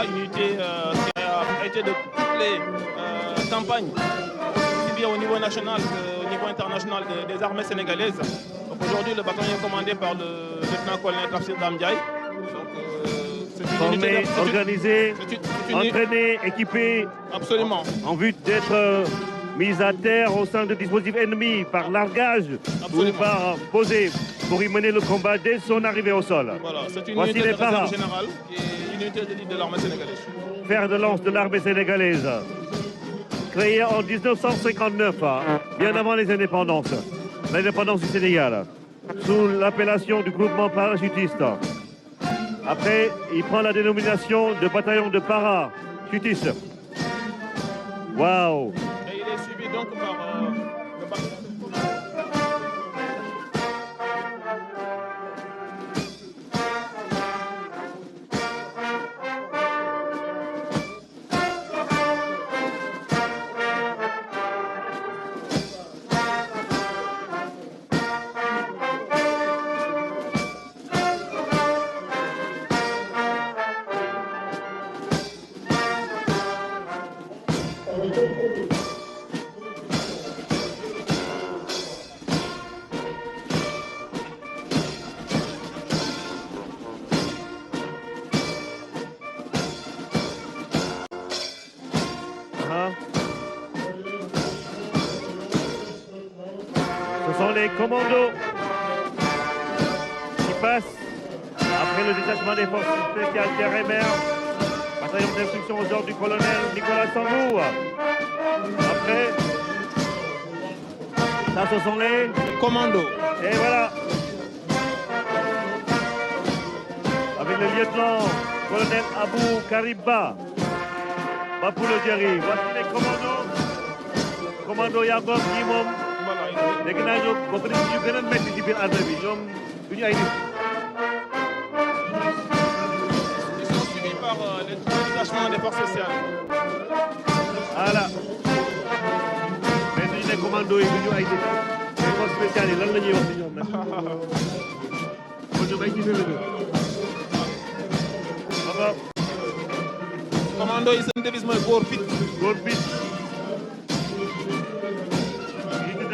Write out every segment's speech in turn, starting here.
une unité qui a été de toutes les campagnes, aussi bien au niveau national qu'au niveau international des armées sénégalaises. Donc aujourd'hui, le bataillon est commandé par le lieutenant-colonel Tafsir Damdiaye. Formé, organisé, entraîné, équipé. Absolument. En vue d'être mise à terre au sein de dispositifs ennemis par largage ou par posé pour y mener le combat dès son arrivée au sol. Voilà, c'est une unité de réserve générale qui est une unité d'élite de l'armée sénégalaise. Fer de lance de l'armée sénégalaise. Créée en 1959, bien avant les indépendances. L'indépendance du Sénégal, sous l'appellation du groupement parachutiste. Après, il prend la dénomination de bataillon de parachutiste. Waouh! Et il est suivi donc par le bataillon. Ce sont les commandos qui passent après le détachement des forces spéciales terre et mer, bataillon d'instruction aux ordres du colonel Nicolas Sambou. Après, ça ce sont les commandos. Et voilà. Avec le lieutenant-colonel Abou Kariba, Bapoulo Djeri. Voici les commandos. Commando Yangom qui moom. léegi naa ñoom bokk nañu ñu gën a métti ci biir armée bi ñoom du ñu ay nit. Ils sont suivis par les détachements des forces spéciales. Voilà. Mais suñu ne commando yi du ñu ay nit. les forces spéciales yi lan la ñuy wax ci ñoom nag. kon ñoom ay jiite la ñu. Commando yi seen devise mooy góor fit. Góor fit.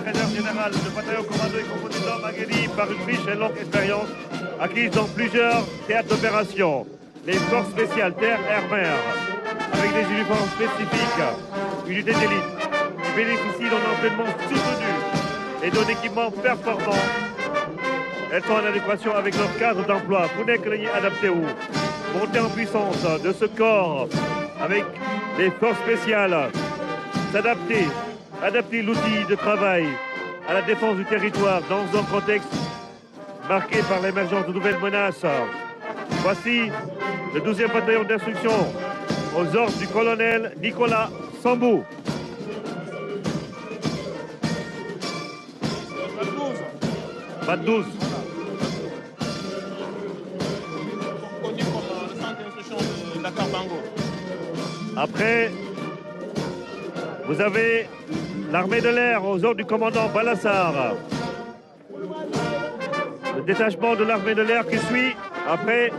Réserve générale de bataillon commando et composé d'hommes aguerris par une riche et longue expérience acquise dans plusieurs théâtres d'opération. Les forces spéciales terre, air, mer, avec des uniformes spécifiques, unités d'élite, qui bénéficient d'un entraînement soutenu et d'un équipement performant. Elles sont en adéquation avec leur cadre d'emploi. Vous n'êtes que les adaptés où monter en puissance de ce corps avec les forces spéciales, s'adapter. Adapter l'outil de travail à la défense du territoire dans un contexte marqué par l'émergence de nouvelles menaces. Voici le 12e bataillon d'instruction aux ordres du colonel Nicolas Sambou. BAT 12. Connu comme le centre d'instruction de Dakar Bango. Après, vous avez l'armée de l'air aux ordres du commandant Balassar. Le détachement de l'armée de l'air qui suit après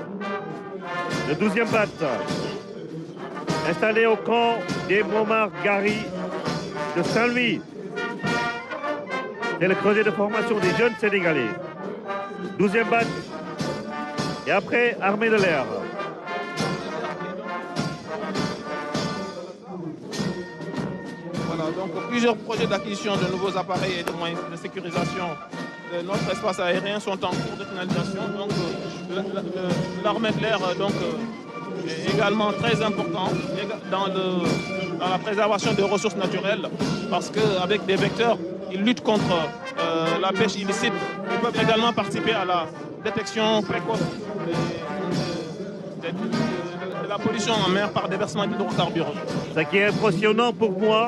le 12e BAT. Installé au camp des Montmartre-Gary de Saint-Louis. C'est le creuset de formation des jeunes Sénégalais. 12e BAT. Et après, armée de l'air. Donc plusieurs projets d'acquisition de nouveaux appareils et de moyens de sécurisation de notre espace aérien sont en cours de finalisation. Donc l'armée de l'air est également très important dans la préservation des ressources naturelles parce qu'avec des vecteurs, ils luttent contre la pêche illicite. Ils peuvent également participer à la détection précoce de la pollution en mer par déversement d'hydrocarbures. Ce qui est impressionnant pour moi,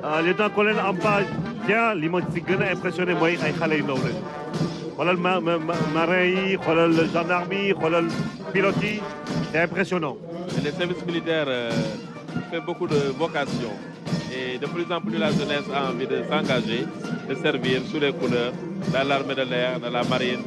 le lieutenant-colonel Amba Dia li ma si gën a impressionné mooy ay xale yu ndaw lañu xoolal marin yi xoolal gendarme yi xoolal pilote yi c'est impressionnant. Le service militaire fait beaucoup de vocations et de plus en plus la jeunesse a envie de s'engager, de servir sous les couleurs dans l'armée de l'air, dans la marine,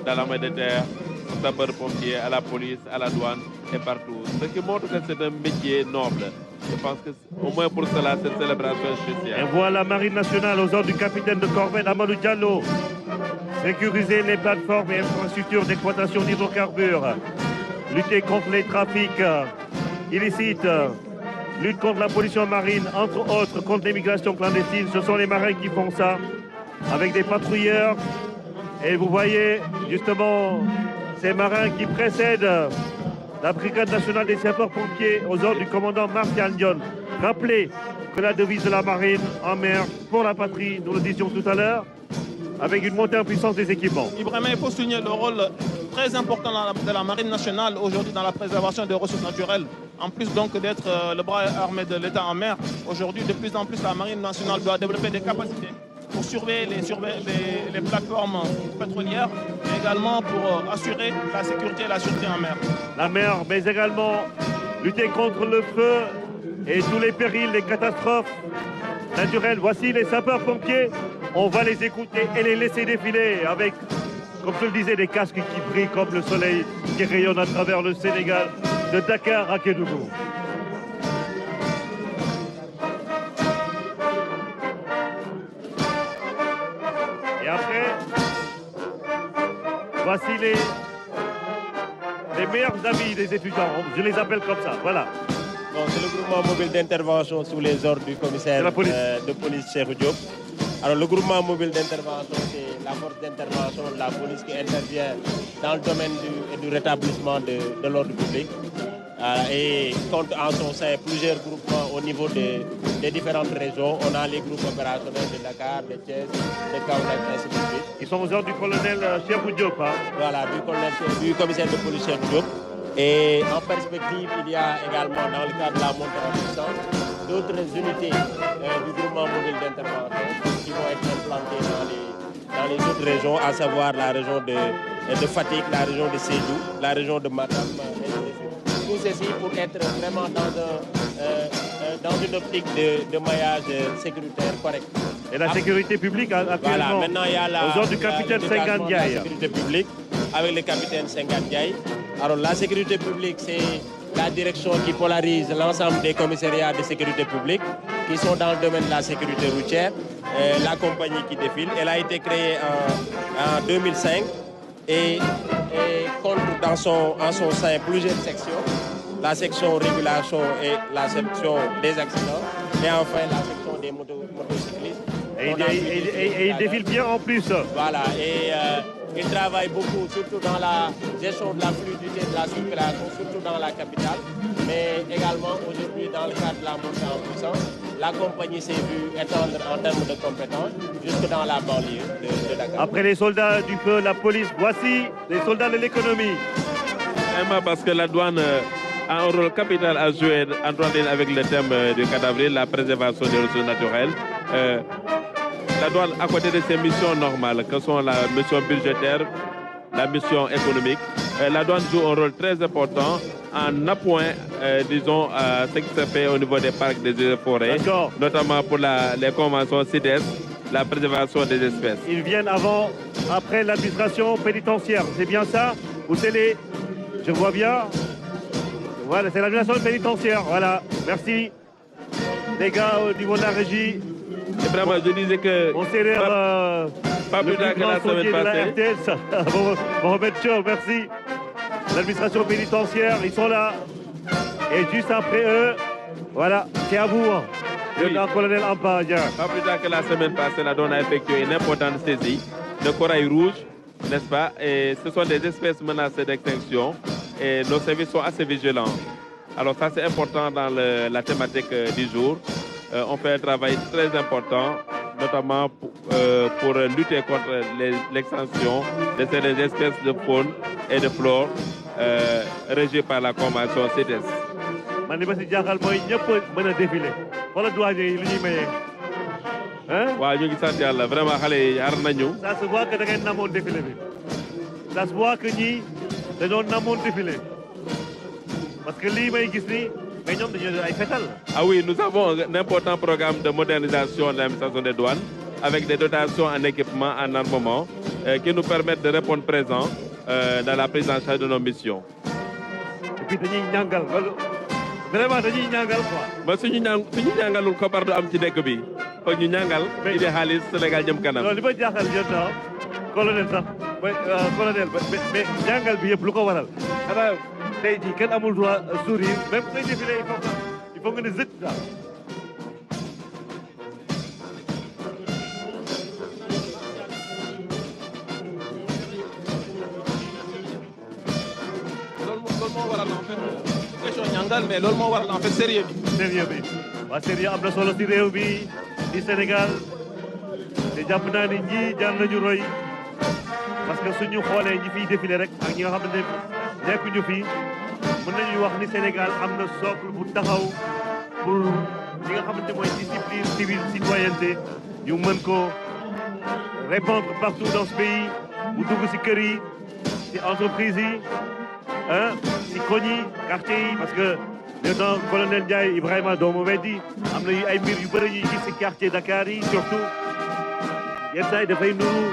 dans l'armée de terre, aux sapeurs-pompiers, à la police, à la douane et partout. Ce qui montre que c'est un métier noble. Je pense qu'au moins pour cela, cette célébration est spéciale. Et voilà Marine nationale aux ordres du capitaine de corvette Amadou Diallo. Sécuriser les plateformes et infrastructures d'exploitation d'hydrocarbures. Lutter contre les trafics illicites. Lutte contre la pollution marine, entre autres, contre l'immigration clandestine. Ce sont les marins qui font ça avec des patrouilleurs. Et vous voyez justement ces marins qui précèdent la Brigade nationale des sapeurs-pompiers aux ordres du commandant Martial Dion. Rappelez que la devise de la marine en mer pour la patrie, nous le disions tout à l'heure, avec une montée en puissance des équipements. Ibrahima, il faut souligner le rôle très important de la marine nationale aujourd'hui dans la préservation des ressources naturelles. En plus donc d'être le bras armé de l'État en mer, aujourd'hui de plus en plus la marine nationale doit développer des capacités pour surveiller les plateformes pétrolières et également pour assurer la sécurité et la sûreté en mer. La mer, mais également lutter contre le feu et tous les périls, les catastrophes naturelles. Voici les sapeurs-pompiers. On va les écouter et les laisser défiler avec, comme je le disais, des casques qui brillent comme le soleil qui rayonne à travers le Sénégal, de Dakar à Kédougou. Et après, voici les meilleurs amis des étudiants. Je les appelle comme ça, voilà. Bon, c'est le groupement mobile d'intervention sous les ordres du commissaire de police Cheikh Diop. Alors le groupement mobile d'intervention, c'est la force d'intervention de la police qui intervient dans le domaine du rétablissement de l'ordre public et compte en son sein plusieurs groupements au niveau des différentes régions. On a les groupes opérationnels de Dakar, de Thiès, de Kaolack, ainsi de suite. Ils sont aux ordres du colonel Cheikh Diop. Hein? Voilà, du commissaire de police Cheikh Diop. Et en perspective, il y a également dans le cadre de la montée en puissance d'autres unités du groupement mobile d'intervention qui vont être implantées dans les autres régions, à savoir la région de Fatick, la région de Sédhiou, la région de Matam. Tout ceci pour être vraiment dans une optique de maillage sécuritaire correct. Et la sécurité publique actuellement, voilà, maintenant il y a aux ordres du capitaine Senghane Ndiaye. La sécurité publique avec le capitaine Senghane Ndiaye. Alors la sécurité publique, c'est la direction qui polarise l'ensemble des commissariats de sécurité publique qui sont dans le domaine de la sécurité routière. La compagnie qui défile, elle a été créée en 2005 et compte en son sein plusieurs sections. La section régulation et la section des accidents et enfin la section des motocyclistes. Et il défile bien en plus. Voilà, et il travaille beaucoup, surtout dans la gestion de la fluidité de la circulation, surtout dans la capitale, mais également aujourd'hui dans le cadre de la montée en puissance. La compagnie s'est vue étendre en termes de compétences jusque dans la banlieue de Dakar. Après les soldats du feu, la police, voici les soldats de l'économie. Parce que la douane a un rôle capital à jouer avec le thème du 4 avril, la préservation des ressources naturelles. La douane, à côté de ses missions normales, que sont la mission budgétaire, la mission économique, la douane joue un rôle très important en appoint, disons, ce qui se fait au niveau des parcs des forêts, notamment pour les conventions CITES, la préservation des espèces. Ils viennent après l'administration pénitentiaire, c'est bien ça? Ou c'est les... Je vois bien. Voilà, c'est l'administration pénitentiaire, voilà. Merci. Les gars, au niveau de la régie. Et vraiment, je disais que... On s'est pas plus tard que la semaine passée. Mohamed Chow, merci. L'administration pénitentiaire, ils sont là. Et juste après eux, voilà, c'est à vous, le colonel Ampa. Pas plus tard que la semaine passée, la douane a effectué une importante saisie de corail rouge, n'est-ce pas? Et ce sont des espèces menacées d'extinction et nos services sont assez vigilants. Alors ça, c'est important dans la thématique du jour. On fait un travail très important, notamment pour lutter contre l'extension de ces espèces de faune et de flore régies par la convention CITES. man li ma si jaaxal mooy ñëpp mën a défilé wala douanier yi lu ñuy mayee. waaw ñu ngi sant yàlla vraiment xale yi ar nañu. Ça se voit que da ngeen namoon défilé bi. Ça se voit que ñii dañoo namoon défilé parce que lii may gis nii mais ñoom dañoo ay fetal. Ah oui, nous avons un important programme de modernisation de l'administration des douanes avec des dotations en équipement, en armement qui nous permettent de répondre présent dans la prise en charge de nos missions. puis dañuy ñàngal vraiment dañuy ñàngal quoi. ba suñu ñàngalul koppar du am ci dëkk bi foog ñu ñàngal. mais indi xaalis Sénégal jëm kanam. loolu li ma jaaxal yéen a colonel sax colonel mais ñàngal bi yëpp lu ko waral xanaa tey jii kenn amul droit sourire même ngay défilé il faut nga ne zët daal. loolu moo waral en fait question ñàngal mais loolu moo waral en fait sérieux bi. sérieux bi waa sérieux am na solo si réew bi di Sénégal te jàpp naa ni ñii jaar nañu roy parce que suñu xoolee ñi fiy défilé rek ak ñi nga xamante ne nekkuñu fi mën nañu wax ni Sénégal am na socle bu taxaw pour li nga xamante mooy discipline civile citoyenneté ñu mën ko répandre partout dans ce pays bu dugg si kër yi si entreprise yi si koñ yi quartier yi parce que lieutenant colonel Ndiaye Ibrahima doomu weddi am na ay mbir yu bëri ñuy gis si quartier Dakar yi surtout yenn saa yi dafay nuru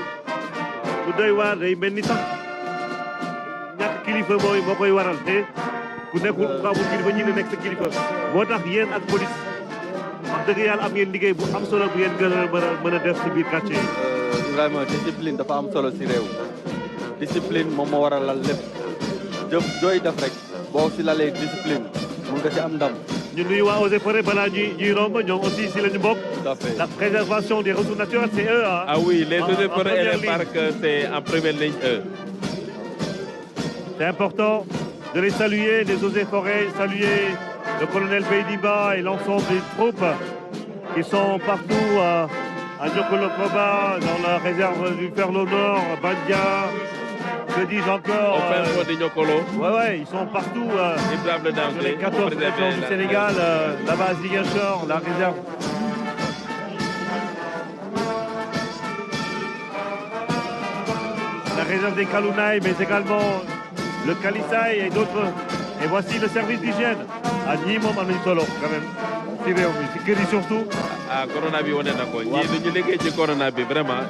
lu doy waar day mel ni sax ñàkk kilifa moo koy waral te ku nekkul ku amul kilifa ñi ne nekk sa kilifa moo tax yéen ak police wax dëgg yàlla am ngeen liggéey bu am solo bu ngeen gën a mën a def si biir quartier yi. Ibrahima discipline dafa am solo si réew discipline moom moo waral lal lépp jëf jooy def rek boo si lalee discipline mun nga ci am ndam. ñu nuyu waa Eaux et Forêts balaa ñuy romb ñoom aussi si la ñu bokk. Tout à fait. La préservation des ressources naturelles c'est eux hein. Ah oui, les Eaux et Forêts et les première parcs c'est en première ligne eux. C'est important de les saluer, les Eaux et Forêts, saluer le colonel Beydiba et l'ensemble des troupes qui sont partout à Niokolo-Koba, dans la réserve du Ferlo Nord, Bandia, que dis-je encore Au fin fond de Niokolo. Ouais, ils sont partout Ils doivent le sur les danger. 14 régions du Sénégal, là-bas à Ziguinchor, la réserve. La réserve des Kalounaï, mais également le Kalissaï et d'autres. Et voici le service d'hygiène. À Nîmes, on est solo quand même. Si réew mi si kër yi surtout. Ah corona bi wane na ko ñii duñu liggéey ci corona bi vraiment